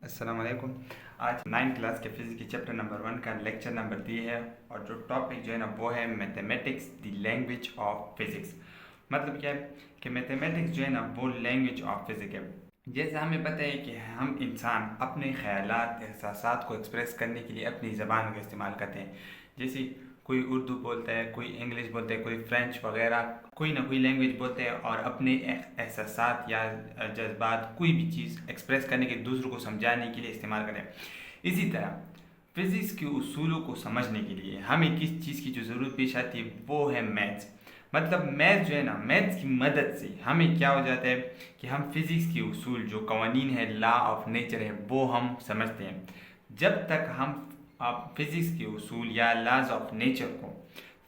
अस्सलाम वालेकुम। आज 9 क्लास के फिज़िक्स के चैप्टर नंबर 1 का लेक्चर नंबर 3 है और जो टॉपिक जो है ना वो है mathematics the language of physics. मतलब क्या है कि मैथमेटिक्स जो है ना वो लैंग्वेज ऑफ फिज़िक्स है। जैसे हमें पता है कि हम इंसान अपने ख़यालात एहसासात को एक्सप्रेस करने के लिए अपनी ज़बान का इस्तेमाल करते हैं। जैसे कोई उर्दू बोलता है, कोई इंग्लिश बोलता है, कोई फ्रेंच वगैरह कोई ना कोई लैंग्वेज बोलते हैं और अपने एहसासात या जज्बात कोई भी चीज़ एक्सप्रेस करने के दूसरों को समझाने के लिए इस्तेमाल करें। इसी तरह फिज़िक्स के उसूलों को समझने के लिए हमें किस चीज़ की जो ज़रूरत पेश आती है वो है मैथ्स। मतलब मैथ्स जो है ना, मैथ्स की मदद से हमें क्या हो जाता है कि हम फिज़िक्स के उसूल जो कवानीन है, लॉ ऑफ नेचर है, वो हम समझते हैं। जब तक हम आप फिज़िक्स के उसूल या लॉज ऑफ नेचर को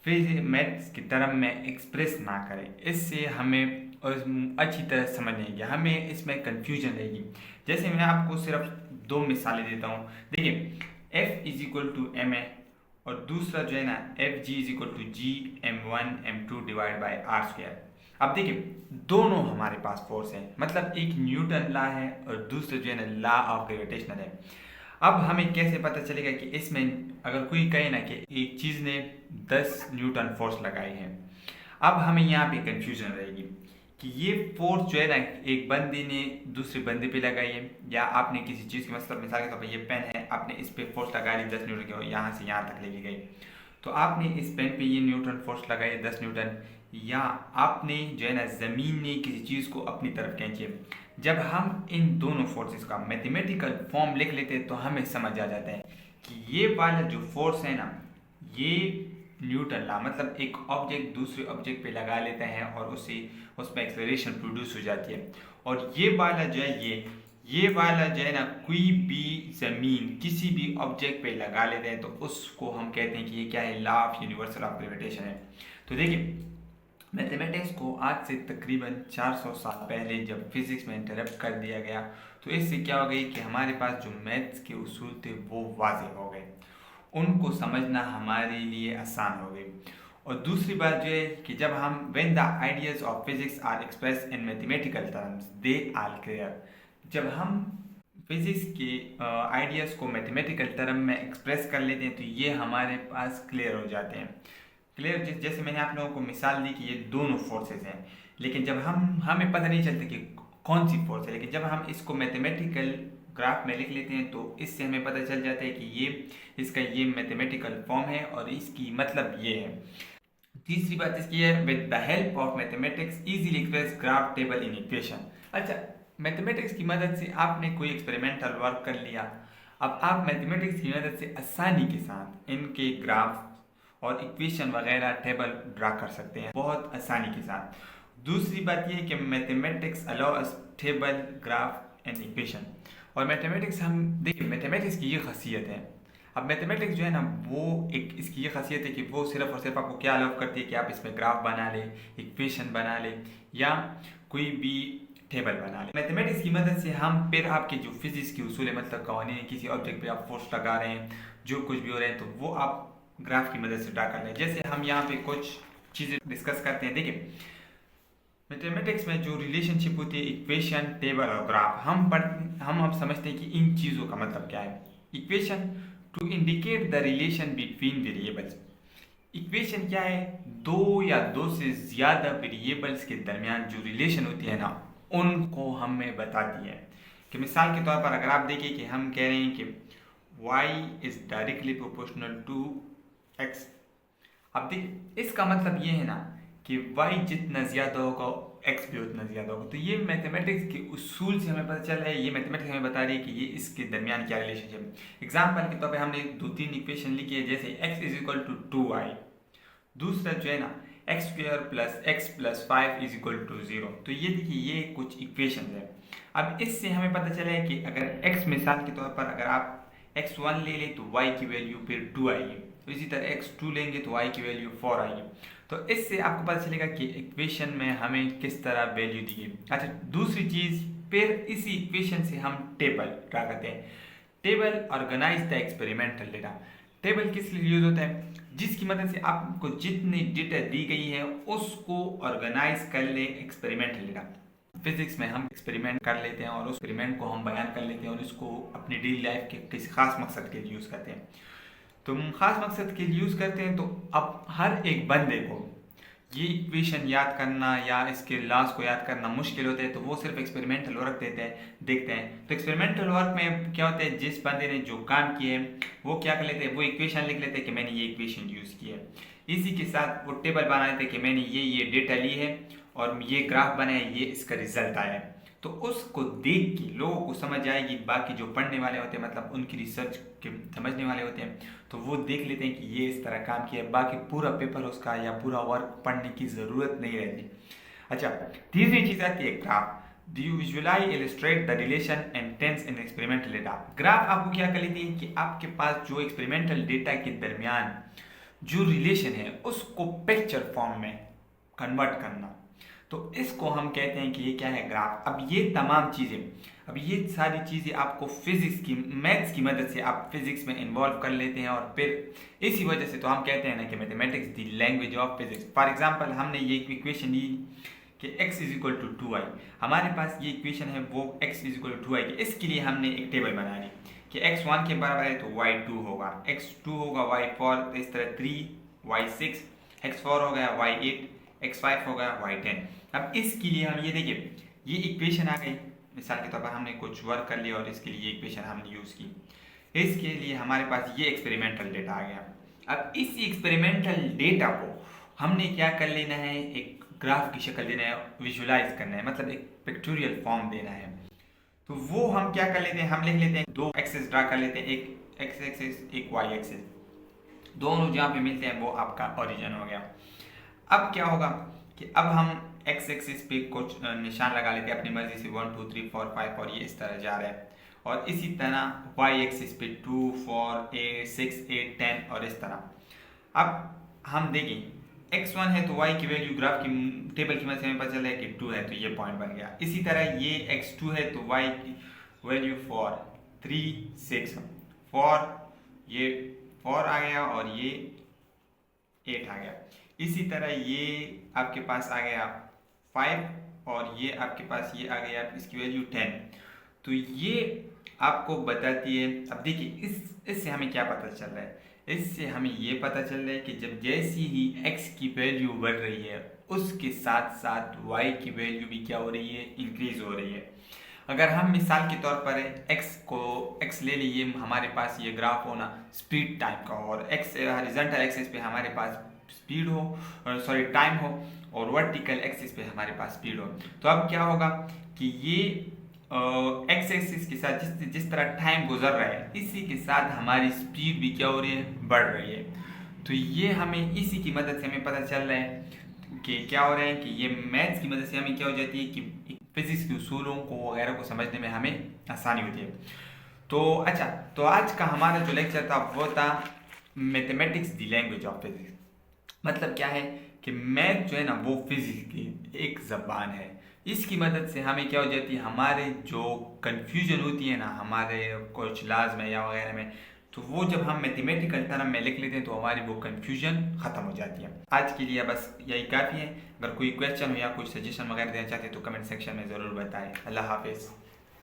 फिर मैथ्स की टर्म में एक्सप्रेस ना करें, इससे हमें अच्छी तरह समझ नहीं आएगी, हमें इसमें कन्फ्यूजन रहेगी। जैसे मैं आपको सिर्फ दो मिसालें देता हूँ। देखिए, F is equal to m a और दूसरा जो है ना f g is equal to g M1 M2 divide by r square. अब देखिए, दोनों हमारे पास फोर्स है, मतलब एक न्यूटन लॉ है और दूसरा जो है ना लॉ ऑफ ग्रेविटेशनल है। अब हमें कैसे पता चलेगा कि इसमें अगर कोई कहे ना कि एक चीज़ ने 10 न्यूटन फोर्स लगाई है, अब हमें यहाँ पे कंफ्यूजन रहेगी कि ये फोर्स जो है ना एक बंदे ने दूसरे बंदे पे लगाई है, या आपने किसी चीज़ की मतलब मिसाल के तौर पर ये पेन है, आपने इस पे फोर्स लगा ली 10 न्यूटन की, यहाँ से यहाँ तक लेके गई, तो आपने इस पेन पे ये न्यूटन फोर्स लगाई 10 न्यूटन, या आपने जो है ना ज़मीन ने किसी चीज़ को अपनी तरफ खींची। जब हम इन दोनों फोर्सेस का मैथमेटिकल फॉर्म लिख लेते हैं तो हमें समझ आ जाता है कि ये वाला जो फोर्स है ना, ये न्यूटन लॉ, मतलब एक ऑब्जेक्ट दूसरे ऑब्जेक्ट पे लगा लेता है और उसमें एक्सेलरेशन प्रोड्यूस हो जाती है। और ये वाला जो है ये वाला जो है ना कोई भी ज़मीन किसी भी ऑब्जेक्ट पे लगा लेते हैं तो उसको हम कहते हैं कि ये क्या है, law of universal of gravitation है। तो देखिए, मैथमेटिक्स को आज से तकरीबन 400 साल पहले जब फिज़िक्स में इंटरप्ट कर दिया गया, तो इससे क्या हो गई कि हमारे पास जो मैथ्स के उसूल थे वो वाज़ेह हो गए, उनको समझना हमारे लिए आसान हो गई। और दूसरी बात जो है कि जब हम when the ideas of physics are express in mathematical terms they are clear, जब हम फिजिक्स के आइडियाज़ को मैथमेटिकल टर्म में एक्सप्रेस कर लेते हैं तो ये हमारे पास क्लियर हो जाते हैं। क्लियर, जैसे मैंने आप लोगों को मिसाल दी कि ये दोनों फोर्सेस हैं, लेकिन जब हमें पता नहीं चलता कि कौन सी फोर्स है, लेकिन जब हम इसको मैथमेटिकल ग्राफ में लिख लेते हैं तो इससे हमें पता चल जाता है कि इसका ये मैथमेटिकल फॉर्म है और इसकी मतलब ये है। तीसरी बात इसकी है, with the help of mathematics easily express graph table in equation. अच्छा, मैथमेटिक्स की मदद से आपने कोई एक्सपेरिमेंटल वर्क कर लिया, अब आप मैथमेटिक्स की मदद से आसानी के साथ इनके ग्राफ और इक्वेशन वगैरह टेबल ड्रा कर सकते हैं बहुत आसानी के साथ। दूसरी बात यह है कि mathematics allow us table graph and equation. और मैथमेटिक्स हम देखिए, मैथमेटिक्स की ये खासियत है, अब मैथमेटिक्स जो है ना वो एक इसकी ये खासियत है कि वो सिर्फ और सिर्फ आपको क्या अलाउ करती है कि आप इसमें ग्राफ बना लें, इक्वेशन बना लें या कोई भी टेबल बना लें। मैथमेटिक्स की मदद से हम फिर आपके जो फिजिक्स के उसूल है, मतलब कवानीन, किसी ऑब्जेक्ट पे आप फोर्स लगा रहे हैं, जो कुछ भी हो रहे हैं, तो वो आप ग्राफ की मदद से ड्रा कर लें। जैसे हम यहाँ पे कुछ चीज़ें डिस्कस करते हैं। देखिए, मैथमेटिक्स में जो रिलेशनशिप होती है इक्वेशन, टेबल और ग्राफ, हम अब समझते हैं कि इन चीज़ों का मतलब क्या है। Equation two indicate the relation between variables. Equation क्या है, दो या दो से ज़्यादा वेरिएबल्स के दरमियान जो रिलेशन होती है ना, उनको हमें बताती है। कि मिसाल के तौर पर अगर आप देखिए कि हम कह रहे हैं कि y is directly proportional to x। अब देखिए, इसका मतलब ये है ना कि y जितना ज़्यादा होगा x भी उतना ज़्यादा होगा। तो ये मैथमेटिक्स के उसूल से हमें पता चल रहा है, ये मैथमेटिक्स हमें बता रही है कि ये इसके दरमियान क्या रिलेशनशिप है। एग्जाम्पल के तौर पे हमने 2-3 इक्वेशन लिखी है, जैसे x is equal to 2y, दूसरा जो है ना x square plus x plus 5 is equal to 0। तो ये देखिए, ये कुछ इक्वेशन है। अब इससे हमें पता चला है कि अगर x, मिसाल के तौर पर अगर आप x1 ले लें तो y की वैल्यू फिर 2 आएगी, तो इसी तरह x2 लेंगे तो y की वैल्यू 4 आएगी। तो इससे आपको पता चलेगा कि इक्वेशन में हमें किस तरह वैल्यू दी है। अच्छा, दूसरी चीज़, फिर इसी इक्वेशन से हम टेबल ड्रा करते हैं। Table organize the experimental data. Table किस लिए यूज होता है, जिसकी मदद से आपको जितनी डेटा दी गई है उसको ऑर्गेनाइज कर ले एक्सपेरिमेंटल डेटा। फिजिक्स में हम एक्सपेरिमेंट कर लेते हैं और उस एक्सपेरिमेंट को हम बयान कर लेते हैं और इसको अपनी डेली लाइफ के किसी खास मकसद के लिए यूज़ करते हैं। तो खास मकसद के लिए यूज़ करते हैं, तो अब हर एक बंदे को ये इक्वेशन याद करना या इसके लॉस को याद करना मुश्किल होता है, तो वो सिर्फ एक्सपेरिमेंटल वर्क देखते हैं। तो एक्सपेरिमेंटल वर्क में क्या होता है, जिस बंदे ने जो काम किए हैं वो क्या कर लेते हैं, वो इक्वेशन लिख लेते हैं कि मैंने ये इक्वेशन यूज़ की है। इसी के साथ वो टेबल बना लेते हैं कि मैंने ये डेटा ली है और ये ग्राफ बनाया, ये इसका रिजल्ट आया है। तो उसको देख के लोगों को समझ आएगी, बाकी जो पढ़ने वाले होते हैं मतलब उनकी रिसर्च के समझने वाले होते हैं, तो वो देख लेते हैं कि ये इस तरह काम किया है, बाकी पूरा पेपर उसका या पूरा वर्क पढ़ने की ज़रूरत नहीं रहती। अच्छा, तीसरी चीज़ आती है graph. Do you visualize illustrate the relation and tense in experimental data? Graph आपको क्या कर लेती है कि आपके पास जो एक्सपेरिमेंटल डेटा के दरमियान जो रिलेशन है उसको पिक्चर फॉर्म में कन्वर्ट करना, तो इसको हम कहते हैं कि ये क्या है, ग्राफ। अब ये तमाम चीज़ें, अब ये सारी चीज़ें आपको फिजिक्स की मैथ्स की मदद से आप फिजिक्स में इन्वॉल्व कर लेते हैं और फिर इसी वजह से तो हम कहते हैं ना कि mathematics the language of physics. For example हमने ये इक्वेशन ली कि x is equal to 2y, हमारे पास ये इक्वेशन है वो x is equal to 2y की, इसके लिए हमने एक टेबल बना ली कि x 1 के बराबर है तो y 2 होगा, x 2 होगा y 4, तो इस तरह 3 y 6, x 4 हो गया y 8, x 5 हो गया y 10। अब इसके लिए हम ये देखिए ये इक्वेशन आ गई, मिसाल के तौर पर हमने कुछ वर्क कर लिया और इसके लिए इक्वेशन हमने यूज़ की, इसके लिए हमारे पास ये एक्सपेरिमेंटल डेटा आ गया। अब इस एक्सपेरिमेंटल डेटा को हमने क्या कर लेना है, एक ग्राफ की शक्ल देना है, विजुलाइज करना है, मतलब एक पिक्टोरियल फॉर्म देना है। तो वो हम क्या कर लेते हैं, हम लिख लेते हैं दो एक्सिस ड्रा कर लेते हैं, एक एक्स एक्सिस एक वाई एक्सिस, दोनों जहाँ पे मिलते हैं वो आपका ओरिजिन हो गया। अब क्या होगा कि अब हम एक्स एक्सिस पे कुछ निशान लगा लेते हैं अपनी मर्जी से, 1 2 3 4 5 और ये इस तरह जा रहा है, और इसी तरह वाई एक्सिस पे 2 4 8 6 8 10 और इस तरह। अब हम देखें x1 है तो y की वैल्यू ग्राफ की टेबल की मदद से हमें पता चला है कि 2 है, तो ये पॉइंट बन गया। इसी तरह ये x2 है तो y की वैल्यू 4 3 6 4, ये 4 आ गया और ये 8 आ गया। इसी तरह ये आपके पास आ गया 5 और ये आपके पास ये आ गया इसकी वैल्यू 10। तो ये आपको बताती है। अब देखिए इससे हमें क्या पता चल रहा है, इससे हमें ये पता चल रहा है कि जब जैसी ही x की वैल्यू बढ़ रही है उसके साथ साथ y की वैल्यू भी क्या हो रही है, इंक्रीज हो रही है। अगर हम मिसाल के तौर पर x ले लिए, हमारे पास ये ग्राफ होना स्पीड टाइम का हो और x हॉरिजॉन्टल एक्सिस पे हमारे पास स्पीड हो, सॉरी टाइम हो, और वर्टिकल एक्सिस पे हमारे पास स्पीड हो, तो अब क्या होगा कि ये एक्स एक्सिस के साथ जिस तरह टाइम गुजर रहा है इसी के साथ हमारी स्पीड भी क्या हो रही है, बढ़ रही है। तो ये हमें इसी की मदद से हमें पता चल रहा है कि क्या हो रहा है कि ये मैथ्स की मदद से हमें क्या हो जाती है कि फिजिक्स के उसूलों को वगैरह को समझने में हमें आसानी होती है। तो अच्छा, तो आज का हमारा जो लेक्चर था वो था mathematics the language of physics. मतलब क्या है कि मैथ जो है ना वो फिजिक्स की एक ज़बान है, इसकी मदद से हमें क्या हो जाती है, हमारे जो कन्फ्यूजन होती है ना हमारे कुछ लाज में या वगैरह में, तो वो जब हम मैथमेटिकल टर्म में लिख लेते हैं तो हमारी वो कन्फ्यूजन ख़त्म हो जाती है। आज के लिए बस यही काफ़ी है। अगर कोई क्वेश्चन हो या कोई सजेशन वगैरह देना चाहते हैं तो कमेंट सेक्शन में ज़रूर बताएं। अल्लाह हाफिज़।